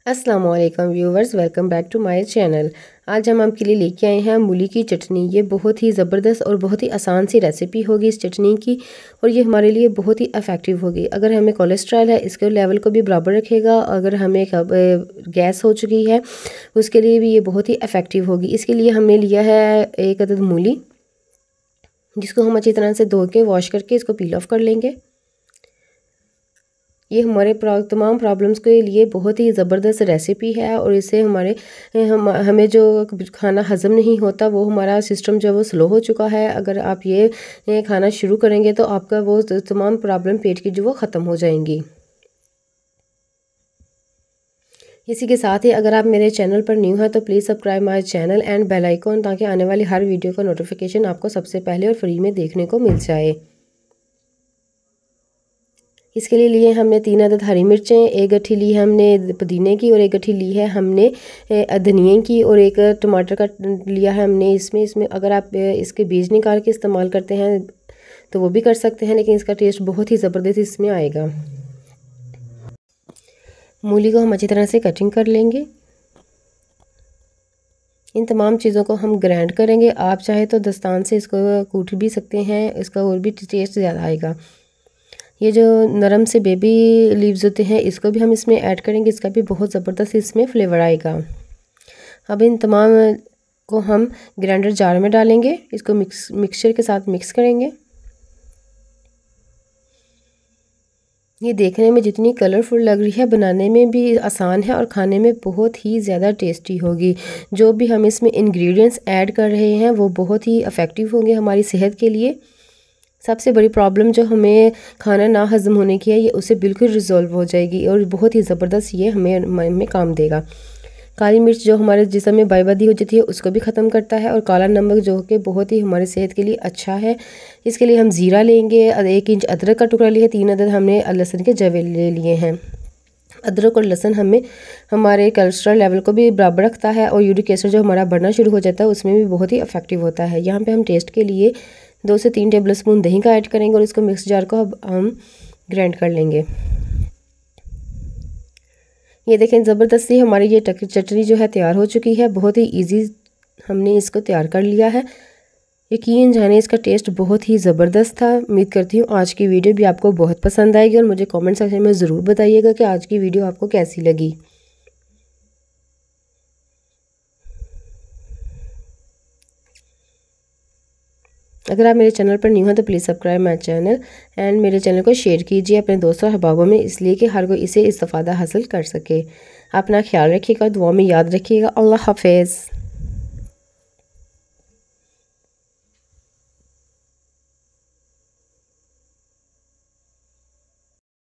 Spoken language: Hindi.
अस्सलाम वालेकुम viewers, welcome back to my channel. आज हम आपके लिए लेके आए हैं मूली की चटनी। ये बहुत ही ज़बरदस्त और बहुत ही आसान सी रेसिपी होगी इस चटनी की, और ये हमारे लिए बहुत ही इफ़ेक्टिव होगी। अगर हमें कोलेस्ट्रॉल है, इसके लेवल को भी बराबर रखेगा। अगर हमें गैस हो चुकी है, उसके लिए भी ये बहुत ही इफ़ेक्टिव होगी। इसके लिए हमने लिया है 1 अदद मूली, जिसको हम अच्छी तरह से धो के वॉश करके इसको पील ऑफ कर लेंगे। ये हमारे तमाम प्रॉब्लम्स के लिए बहुत ही ज़बरदस्त रेसिपी है, और इससे हमें जो खाना हज़म नहीं होता, वो हमारा सिस्टम जो है वो स्लो हो चुका है। अगर आप ये खाना शुरू करेंगे तो आपका वो तमाम प्रॉब्लम पेट की जो वो ख़त्म हो जाएंगी। इसी के साथ ही अगर आप मेरे चैनल पर न्यू हैं तो please subscribe my channel and bell icon, ताकि आने वाली हर वीडियो का नोटिफिकेशन आपको सबसे पहले और फ्री में देखने को मिल जाए। इसके लिए हमने 3 अदद हरी मिर्चें, 1 गट्ठी ली है हमने पुदीने की, और 1 गट्ठी ली है हमने धनिए की, और 1 टमाटर का लिया है हमने। इसमें अगर आप इसके बीज निकाल के इस्तेमाल करते हैं तो वो भी कर सकते हैं, लेकिन इसका टेस्ट बहुत ही ज़बरदस्त इसमें आएगा। मूली को हम अच्छी तरह से कटिंग कर लेंगे। इन तमाम चीज़ों को हम ग्राइंड करेंगे। आप चाहे तो दस्तान से इसको कूट भी सकते हैं, इसका और भी टेस्ट ज़्यादा आएगा। ये जो नरम से बेबी लीव्स होते हैं, इसको भी हम इसमें ऐड करेंगे। इसका भी बहुत ज़बरदस्त इसमें फ्लेवर आएगा। अब इन तमाम को हम ग्राइंडर जार में डालेंगे, इसको मिक्सचर के साथ मिक्स करेंगे। ये देखने में जितनी कलरफुल लग रही है, बनाने में भी आसान है और खाने में बहुत ही ज़्यादा टेस्टी होगी। जो भी हम इसमें इंग्रेडिएंट्स ऐड कर रहे हैं वो बहुत ही इफ़ेक्टिव होंगे हमारी सेहत के लिए। सबसे बड़ी प्रॉब्लम जो हमें खाना ना हज़म होने की है, ये उससे बिल्कुल रिज़ॉल्व हो जाएगी, और बहुत ही ज़बरदस्त ये हमें काम देगा। काली मिर्च जो हमारे जिस्म में बायबादी हो जाती है, उसको भी ख़त्म करता है, और काला नमक जो कि बहुत ही हमारी सेहत के लिए अच्छा है। इसके लिए हम ज़ीरा लेंगे, 1 इंच अदरक का टुकड़ा लिया, 3 अदद हमने लहसुन के जवे ले लिए हैं। अदरक और लहसुन हमारे कोलेस्ट्रॉल लेवल को भी बराबर रखता है, और यूरिक एसिड जो हमारा बढ़ना शुरू हो जाता है उसमें भी बहुत ही इफ़ेक्टिव होता है। यहाँ पे हम टेस्ट के लिए 2 से 3 टेबल स्पून दही का ऐड करेंगे, और इसको मिक्स जार को हम ग्राइंड कर लेंगे। ये देखें, ज़बरदस्ती हमारी ये चटनी जो है तैयार हो चुकी है। बहुत ही इजी हमने इसको तैयार कर लिया है। यकीन जाने इसका टेस्ट बहुत ही ज़बरदस्त था। उम्मीद करती हूँ आज की वीडियो भी आपको बहुत पसंद आएगी, और मुझे कमेंट सेक्शन में ज़रूर बताइएगा कि आज की वीडियो आपको कैसी लगी। अगर आप मेरे चैनल पर न्यू हैं तो please subscribe my channel and मेरे चैनल को शेयर कीजिए अपने दोस्तों और अहबाबों में, इसलिए कि हर कोई इसे इस्तेफ़ादा हासिल कर सके। अपना ख्याल रखिएगा, दुआ में याद रखिएगा। अल्लाह हाफ़िज़।